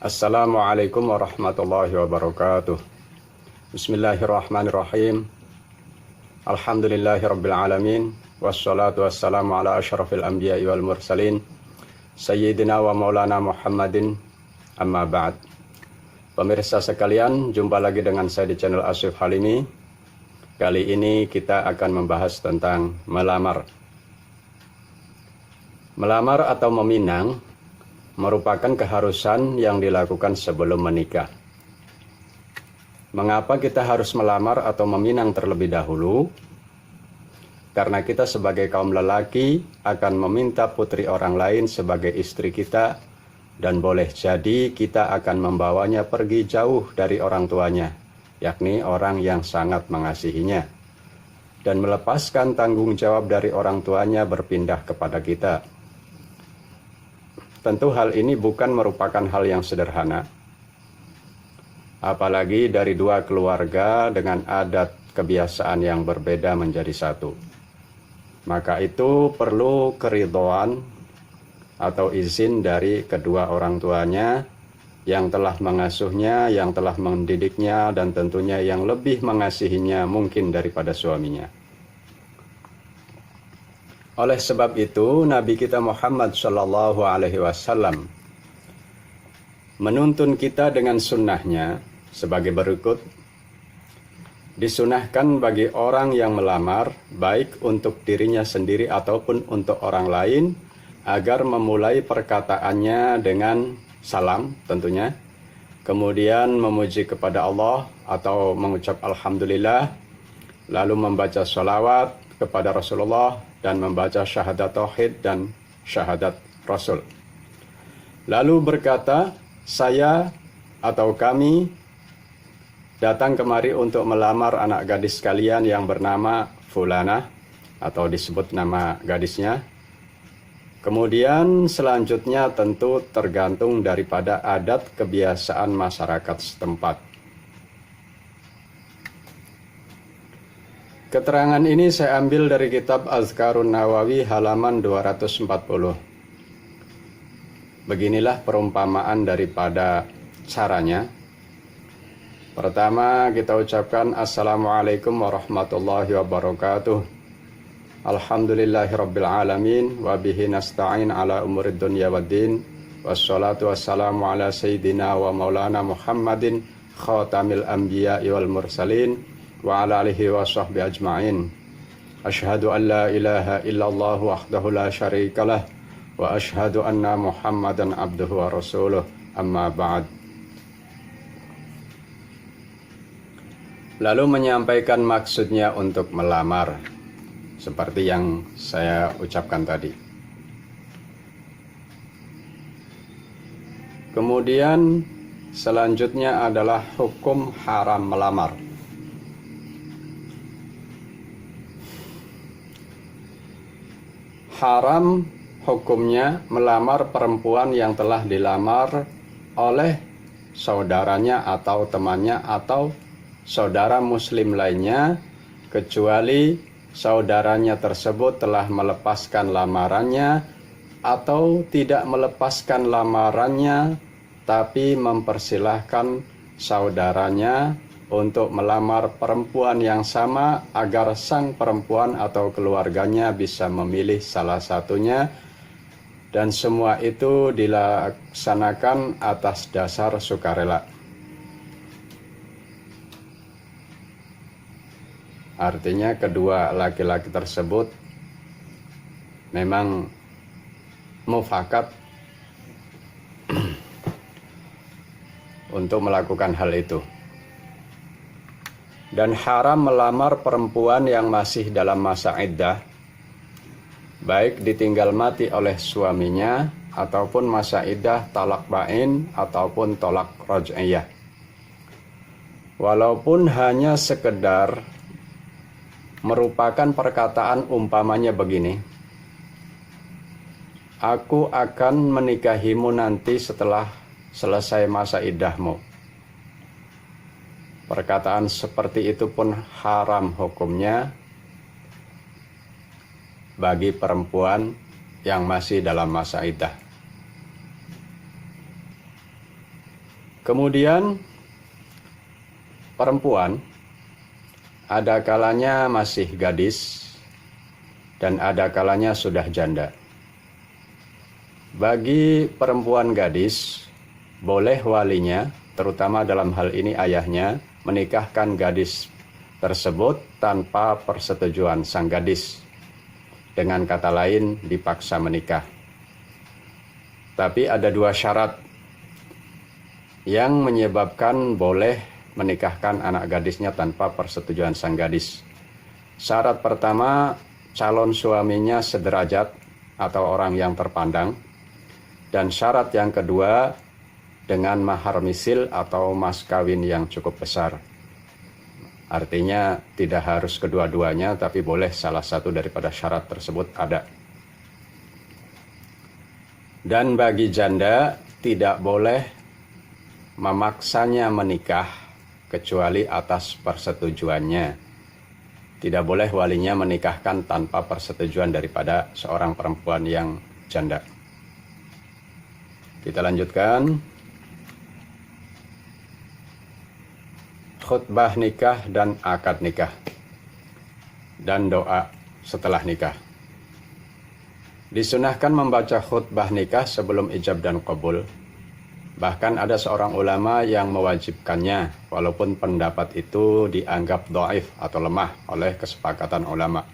Assalamualaikum warahmatullahi wabarakatuh. Bismillahirrahmanirrahim. Alhamdulillahirabbil alamin. Wassalatu wassalamu ala asyrafil anbiya'i wal mursalin Sayyidina wa maulana Muhammadin. Amma ba'd. Pemirsa sekalian, jumpa lagi dengan saya di channel Asyif Halimi. Kali ini kita akan membahas tentang melamar. Melamar atau meminang merupakan keharusan yang dilakukan sebelum menikah. Mengapa kita harus melamar atau meminang terlebih dahulu? Karena kita sebagai kaum lelaki akan meminta putri orang lain sebagai istri kita, dan boleh jadi kita akan membawanya pergi jauh dari orang tuanya, yakni orang yang sangat mengasihinya, dan melepaskan tanggung jawab dari orang tuanya berpindah kepada kita. Tentu hal ini bukan merupakan hal yang sederhana, apalagi dari dua keluarga dengan adat kebiasaan yang berbeda menjadi satu. Maka itu perlu keridhaan atau izin dari kedua orang tuanya yang telah mengasuhnya, yang telah mendidiknya, dan tentunya yang lebih mengasihinya mungkin daripada suaminya. Oleh sebab itu, Nabi kita Muhammad SAW menuntun kita dengan sunnahnya sebagai berikut. Disunahkan bagi orang yang melamar, baik untuk dirinya sendiri ataupun untuk orang lain, agar memulai perkataannya dengan salam tentunya, kemudian memuji kepada Allah atau mengucap Alhamdulillah, lalu membaca sholawat kepada Rasulullah dan membaca syahadat tauhid dan syahadat Rasul. Lalu berkata, saya atau kami datang kemari untuk melamar anak gadis kalian yang bernama Fulana, atau disebut nama gadisnya. Kemudian selanjutnya tentu tergantung daripada adat kebiasaan masyarakat setempat. Keterangan ini saya ambil dari kitab Azkarun Nawawi halaman 240. Beginilah perumpamaan daripada caranya. Pertama, kita ucapkan Assalamualaikum warahmatullahi wabarakatuh. Alhamdulillahirabbil alamin wa bihi nasta'in ala umurid dunya waddin. Wassalatu wassalamu ala sayyidina wa maulana Muhammadin khatamil anbiya'i wal mursalin wa ala alihi wa sahbihi ajma'in. Asyhadu an la ilaha illallah wahdahu la syarikalah wa asyhadu anna Muhammadan abduhu wa rasuluh. Amma ba'd. Lalu menyampaikan maksudnya untuk melamar, seperti yang saya ucapkan tadi. Kemudian selanjutnya adalah hukum haram melamar. Haram hukumnya melamar perempuan yang telah dilamar oleh saudaranya atau temannya atau saudara muslim lainnya, kecuali saudaranya tersebut telah melepaskan lamarannya atau tidak melepaskan lamarannya, tapi mempersilahkan saudaranya untuk melamar perempuan yang sama agar sang perempuan atau keluarganya bisa memilih salah satunya, dan semua itu dilaksanakan atas dasar sukarela. Artinya kedua laki-laki tersebut memang mufakat untuk melakukan hal itu. Dan haram melamar perempuan yang masih dalam masa iddah, baik ditinggal mati oleh suaminya ataupun masa iddah talak bain ataupun tolak raj'iyah. Walaupun hanya sekedar merupakan perkataan umpamanya begini, aku akan menikahimu nanti setelah selesai masa iddahmu. Perkataan seperti itu pun haram hukumnya bagi perempuan yang masih dalam masa iddah. Kemudian perempuan ada kalanya masih gadis dan ada kalanya sudah janda. Bagi perempuan gadis, boleh walinya, terutama dalam hal ini ayahnya, menikahkan gadis tersebut tanpa persetujuan sang gadis. Dengan kata lain, dipaksa menikah. Tapi ada dua syarat yang menyebabkan boleh menikahkan anak gadisnya tanpa persetujuan sang gadis. Syarat pertama, calon suaminya sederajat atau orang yang terpandang. Dan syarat yang kedua, dengan mahar misil atau mas kawin yang cukup besar. Artinya tidak harus kedua-duanya, tapi boleh salah satu daripada syarat tersebut ada. Dan bagi janda tidak boleh memaksanya menikah kecuali atas persetujuannya. Tidak boleh walinya menikahkan tanpa persetujuan daripada seorang perempuan yang janda. Kita lanjutkan. Khutbah nikah dan akad nikah dan doa setelah nikah. Disunahkan membaca khutbah nikah sebelum ijab dan qabul. Bahkan ada seorang ulama yang mewajibkannya, walaupun pendapat itu dianggap dhaif atau lemah oleh kesepakatan ulama.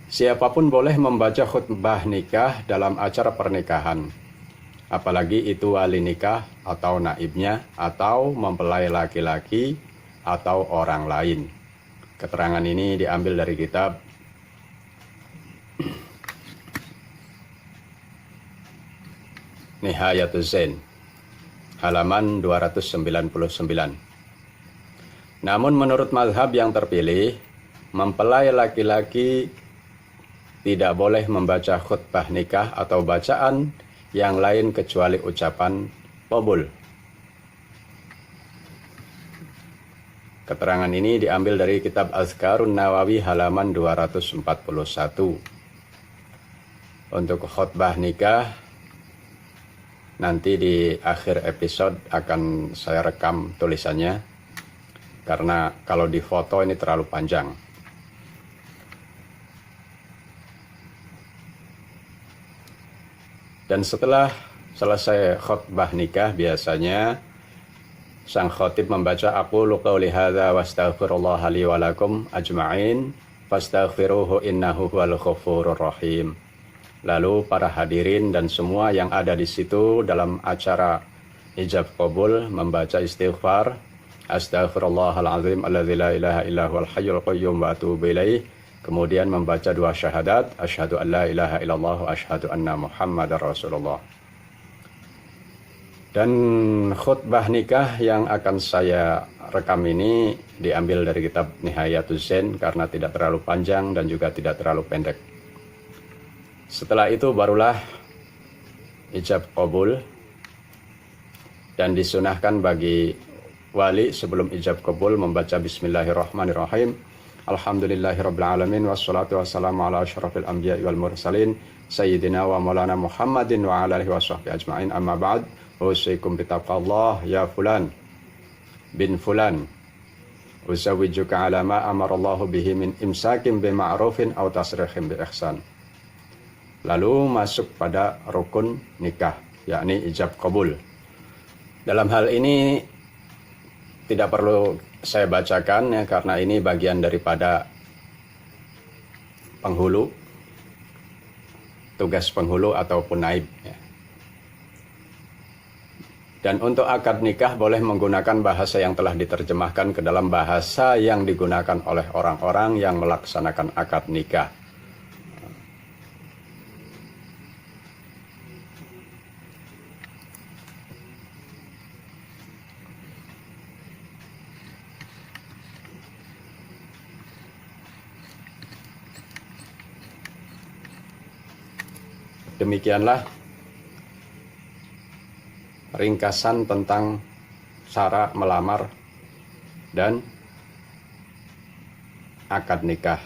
Siapapun boleh membaca khutbah nikah dalam acara pernikahan, apalagi itu wali nikah atau naibnya atau mempelai laki-laki atau orang lain. Keterangan ini diambil dari kitab Nihayatuz Zain, halaman 299. Namun menurut mazhab yang terpilih, mempelai laki-laki tidak boleh membaca khutbah nikah atau bacaan yang lain kecuali ucapan qabul. Keterangan ini diambil dari kitab Azkarun Nawawi halaman 241. Untuk khutbah nikah, nanti di akhir episode akan saya rekam tulisannya, karena kalau di foto ini terlalu panjang. Dan setelah selesai khutbah nikah, biasanya sang khotib membaca aqulu qouli hadza wastaghfirullaha li wa lakum ajma'in fastaghfiruhu innahu huwal ghafurur rahim. Lalu para hadirin dan semua yang ada di situ dalam acara ijab qabul membaca istighfar, astaghfirullahal azim alladzi la ilaha illa huwal hayyul qayyum wa atubu ilaih. Kemudian membaca dua syahadat, asyhadu an la ilaha illallah wa asyhadu anna muhammadar rasulullah. Dan khutbah nikah yang akan saya rekam ini diambil dari kitab Nihayatuz Zain karena tidak terlalu panjang dan juga tidak terlalu pendek. Setelah itu barulah ijab qabul, dan disunahkan bagi wali sebelum ijab qabul membaca bismillahirrahmanirrahim. Alhamdulillahirabbil alamin wassalatu wassalamu ala asyrafil anbiya'i wal mursalin sayyidina wa maulana Muhammadin wa ala alihi washabbihi ajmain. Amma ba'd. Usikum bitaqwallah ya fulan bin fulan. Uzawijuka ala ma amarallahu bihi min imsakin bima'rufin aw tasrihim bi ihsan. Lalu masuk pada rukun nikah, yakni ijab qabul. Dalam hal ini tidak perlu saya bacakan ya, karena ini bagian daripada penghulu, tugas penghulu ataupun naib ya. Dan untuk akad nikah boleh menggunakan bahasa yang telah diterjemahkan ke dalam bahasa yang digunakan oleh orang-orang yang melaksanakan akad nikah. Demikianlah ringkasan tentang cara melamar dan akad nikah.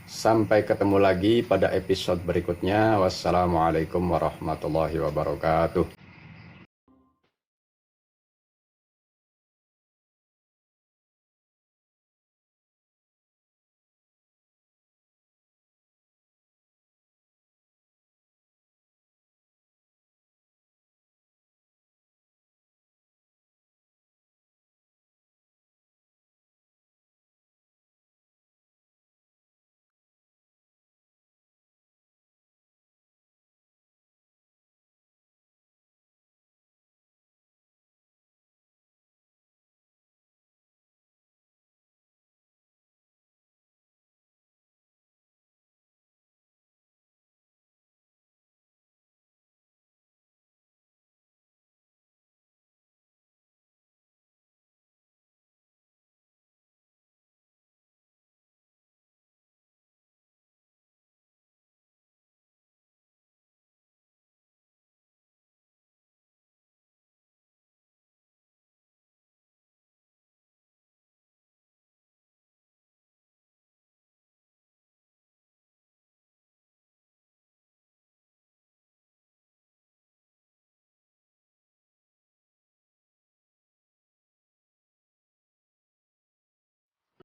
Sampai ketemu lagi pada episode berikutnya. Wassalamualaikum warahmatullahi wabarakatuh.